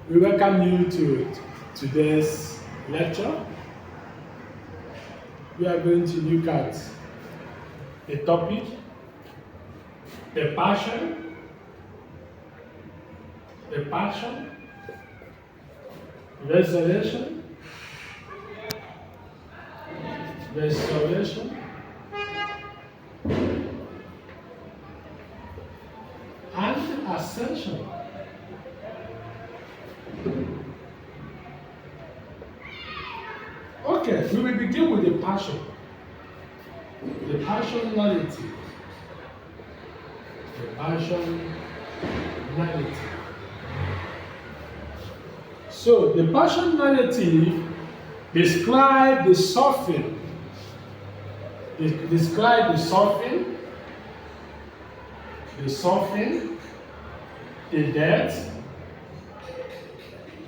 We welcome you to today's lecture. We are going to look at a topic, the passion, resurrection, and ascension. Okay, we will begin with the passion. The passion narrative. The passion narrative. So, the passion narrative describes the suffering. The death,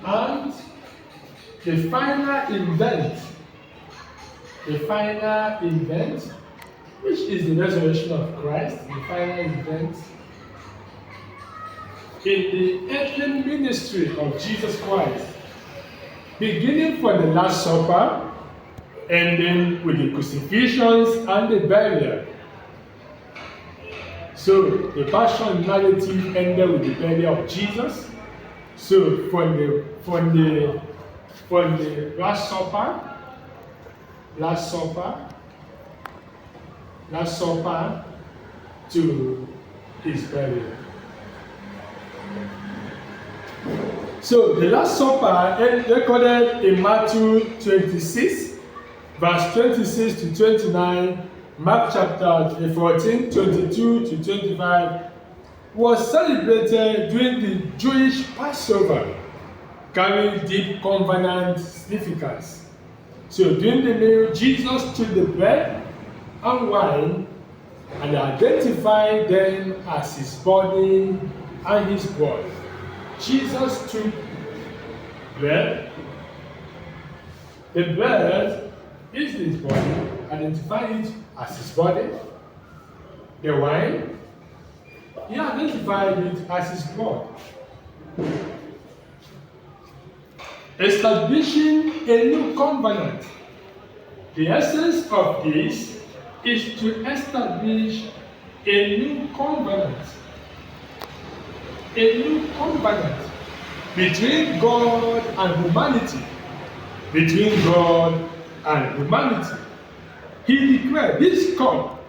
and the final event, which is the resurrection of Christ, the final event in the earthly ministry of Jesus Christ, beginning from the Last Supper, ending with the crucifixions and the burial. So the passion narrative ended with the burial of Jesus. So from the Last Supper to his burial. So the Last Supper recorded in Matthew 26, verse 26 to 29, Mark chapter 14, 22 to 25, was celebrated during the Jewish Passover, carrying deep covenant significance. So during the meal, Jesus took the bread and wine and identified them as his body and his blood. Jesus took bread. The bread is his body, identified it as his body. The wine, he identified it as his blood. Establishing a new covenant. The essence of this is to establish a new covenant. A new covenant between God and humanity. Between God and humanity. He declared, this cup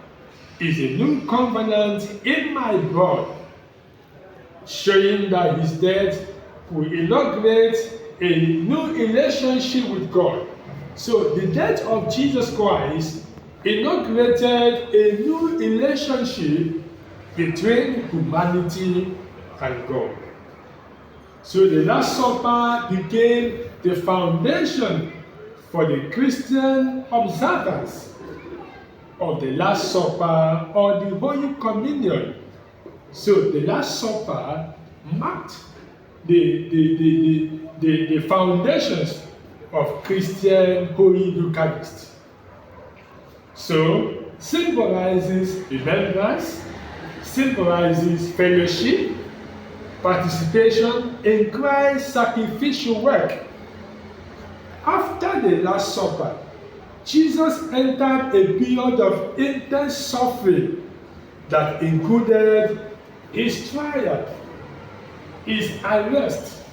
is a new covenant in my blood, showing that his death will inaugurate a new relationship with God. So the death of Jesus Christ inaugurated a new relationship between humanity and God. So the Last Supper became the foundation for the Christian observance of the Last Supper or the Holy Communion. So the Last Supper marked the foundations of Christian Holy Eucharist. So symbolizes remembrance, symbolizes fellowship, participation in Christ's sacrificial work. After the Last Supper, Jesus entered a period of intense suffering that included his trial, his arrest,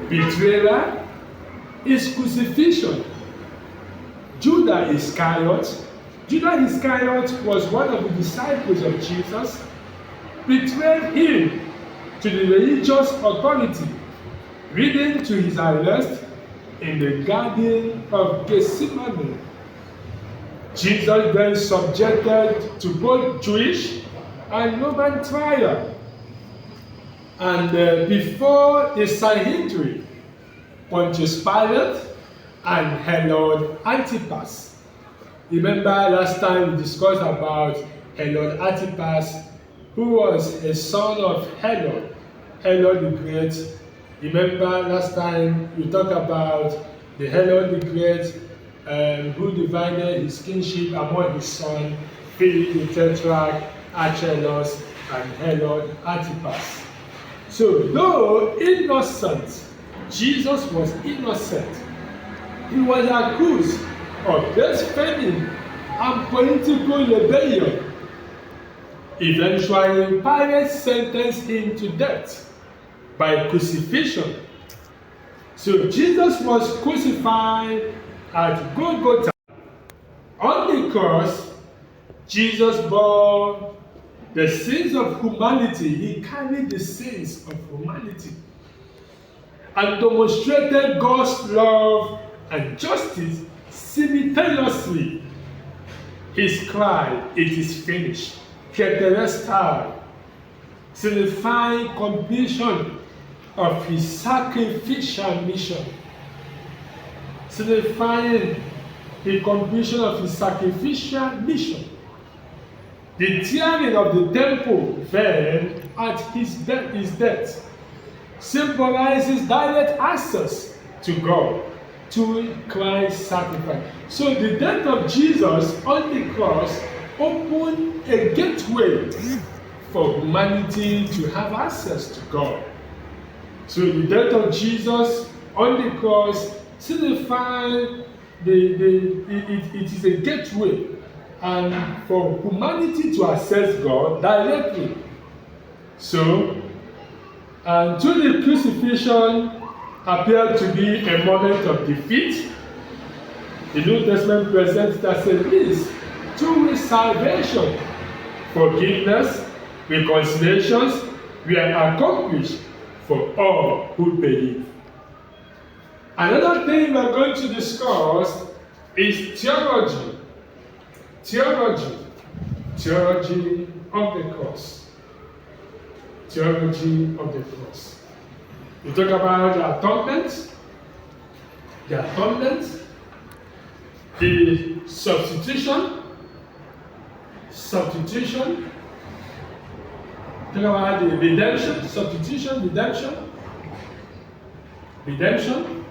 betrayal, his crucifixion. Judas Iscariot was one of the disciples of Jesus, betrayed him to the religious authority, leading to his arrest in the Garden of Gethsemane. Jesus then subjected to both Jewish and Roman trial. And before the Sanhedrin, Pontius Pilate and Herod Antipas. Remember last time we discussed about Herod Antipas, who was a son of Herod the Great. Remember last time we talked about the Herod the Great, who divided his kingship among his sons, Philip the Tetrarch, Archelaus, and Herod Antipas. So, though innocent, Jesus was innocent. He was accused of blasphemy and political rebellion. Eventually, Pilate sentenced him to death by crucifixion. So Jesus was crucified at Golgotha. On the cross, Jesus bore the sins of humanity. He carried the sins of humanity and demonstrated God's love and justice simultaneously. His cry, "It is finished," tetelestai, signifying completion of his sacrificial mission. Signifying the completion of his sacrificial mission. The tearing of the temple veil at his death symbolizes direct access to God, to Christ's sacrifice. So the death of Jesus on the cross opened a gateway for humanity to have access to God. So the death of Jesus on the cross signifies it is a gateway and for humanity to access God directly. So, and to the crucifixion appeared to be a moment of defeat. The New Testament presents it as a means to salvation. Forgiveness, reconciliations were accomplished for all who believe. Another thing we are going to discuss is theology. Theology of the cross. Theology of the cross. We talk about the atonement, the substitution, talk about the redemption, substitution, redemption,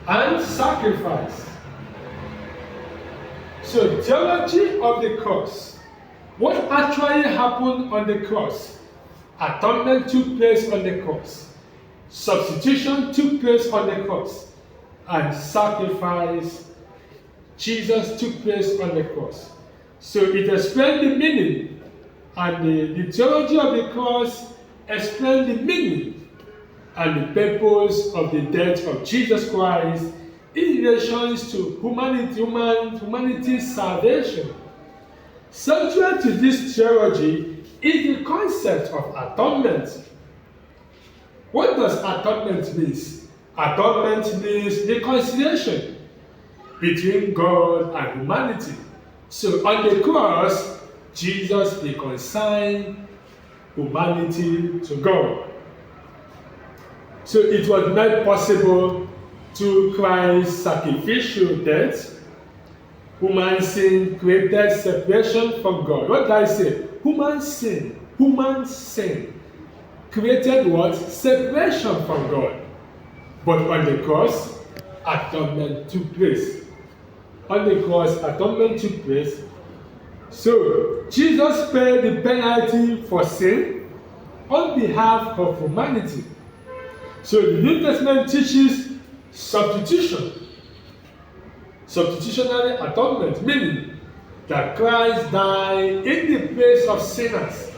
and sacrifice. So, theology of the cross. What actually happened on the cross? Atonement took place on the cross. Substitution took place on the cross. And sacrifice, Jesus took place on the cross. So it explained the meaning. And the theology of the cross explained the meaning and the purpose of the death of Jesus Christ in relation to humanity's salvation. Central to this theology is the concept of atonement. What does atonement mean? Atonement means reconciliation between God and humanity. So on the cross, Jesus reconciled humanity to God. So it was made possible through Christ's sacrificial death. Human sin created separation from God. What did I say? Human sin created what? Separation from God. But on the cross, atonement took place. On the cross, atonement took place. So, Jesus paid the penalty for sin on behalf of humanity. So, the New Testament teaches substitutionary atonement, meaning that Christ died in the place of sinners.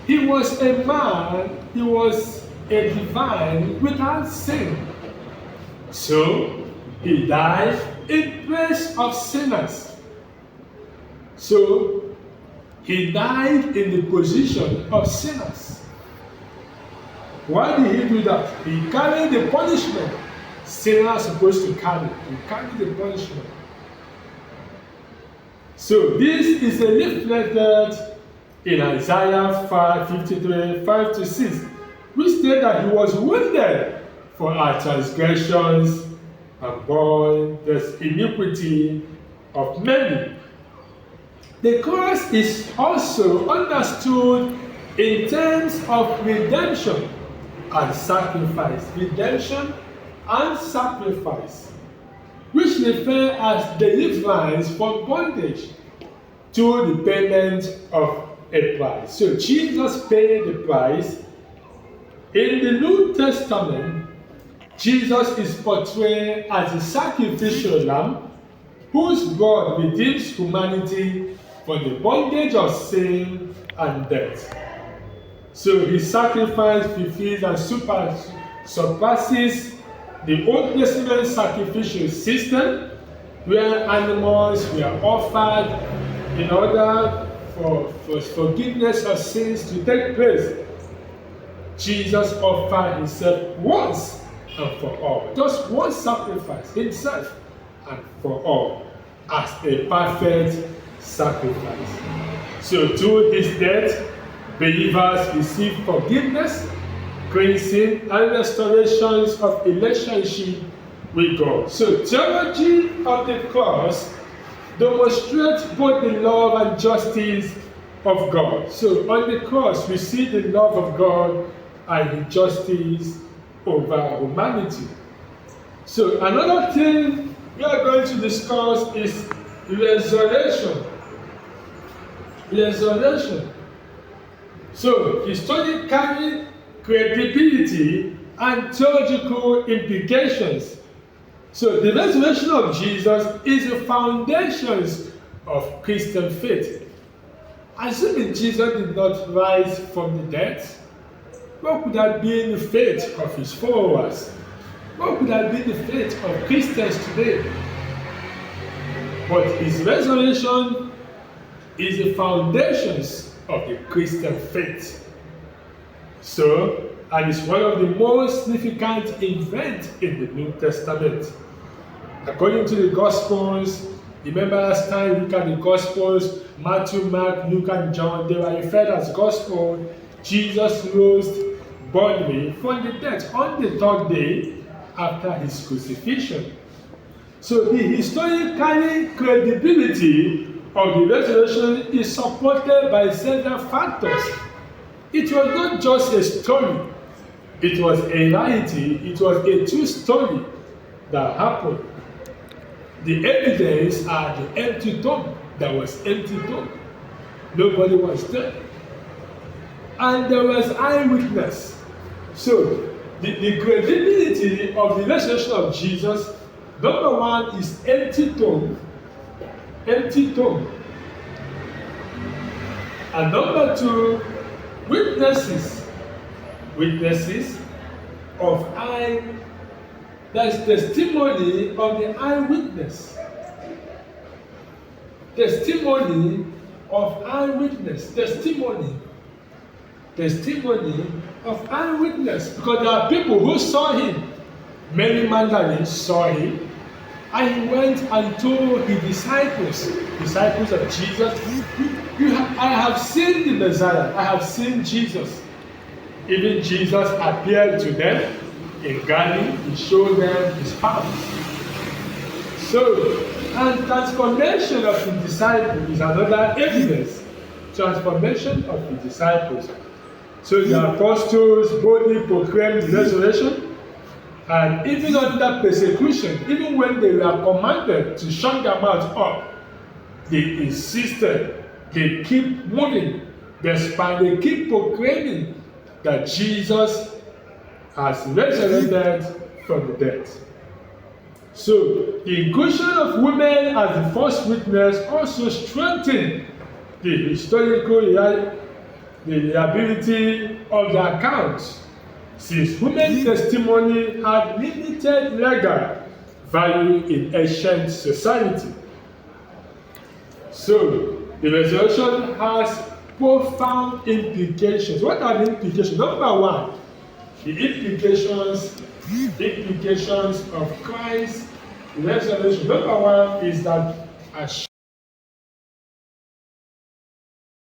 He was a man, he was a divine without sin. So, he died in place of sinners. So, he died in the position of sinners. Why did he do that? He carried the punishment sinners are supposed to carry. He carried the punishment. So, this is reflected in Isaiah 53, 5-6, which states that he was wounded for our transgressions and bore the iniquity of many. The cross is also understood in terms of redemption and sacrifice. Redemption and sacrifice, which refer as deliverance from bondage to the payment of a price. So Jesus paid the price. In the New Testament, Jesus is portrayed as a sacrificial lamb whose blood redeems humanity from the bondage of sin and death. So his sacrifice fulfills and surpasses the Old Testament sacrificial system where animals were offered in order for forgiveness of sins to take place. Jesus offered himself once and for all. Just one sacrifice, himself and for all, as a perfect sacrifice. So through his death, believers receive forgiveness, cleansing, and restorations of relationship with God. So theology of the cross demonstrates both the love and justice of God. So on the cross, we see the love of God and the justice over humanity. So another thing we are going to discuss is resurrection. Resurrection. So historically, credibility and theological implications. So the resurrection of Jesus is the foundations of Christian faith. Assuming Jesus did not rise from the dead, what could have been the faith of his followers? What could have been the faith of Christians today? But his resurrection is the foundations of the Christian faith. So, and it's one of the most significant events in the New Testament. According to the Gospels, remember last time we look at the Gospels, Matthew, Mark, Luke, and John, they were referred as Gospel. Jesus rose bodily from the dead on the third day after his crucifixion. So the historical credibility of the resurrection is supported by several factors. It was not just a story, it was a reality, it was a true story that happened. The evidence are the empty tomb. There was empty tomb. Nobody was there. And there was eyewitness. So the credibility of the resurrection of Jesus, number one is empty tomb. Empty tomb. And number two, witnesses. Witnesses of that's testimony of the eyewitness. Testimony of eyewitness. Testimony of eyewitness. Because there are people who saw him. Many Magdalene saw him. And he went and told his disciples of Jesus, I have seen the Messiah. I have seen Jesus. Even Jesus appeared to them in Galilee. He showed them his power. So, and transformation of the disciples is another evidence. Transformation of the disciples. So the apostles boldly proclaimed the resurrection, and even under persecution, even when they were commanded to shut their mouths up, they insisted, they keep moving, they keep proclaiming that Jesus has resurrected from the dead. So the inclusion of women as the first witness also strengthened the historical reliability of the accounts, since women's testimony had limited legal value in ancient society. So the resurrection has profound implications. What are the implications? Number one, the implications of Christ's resurrection. Number one is that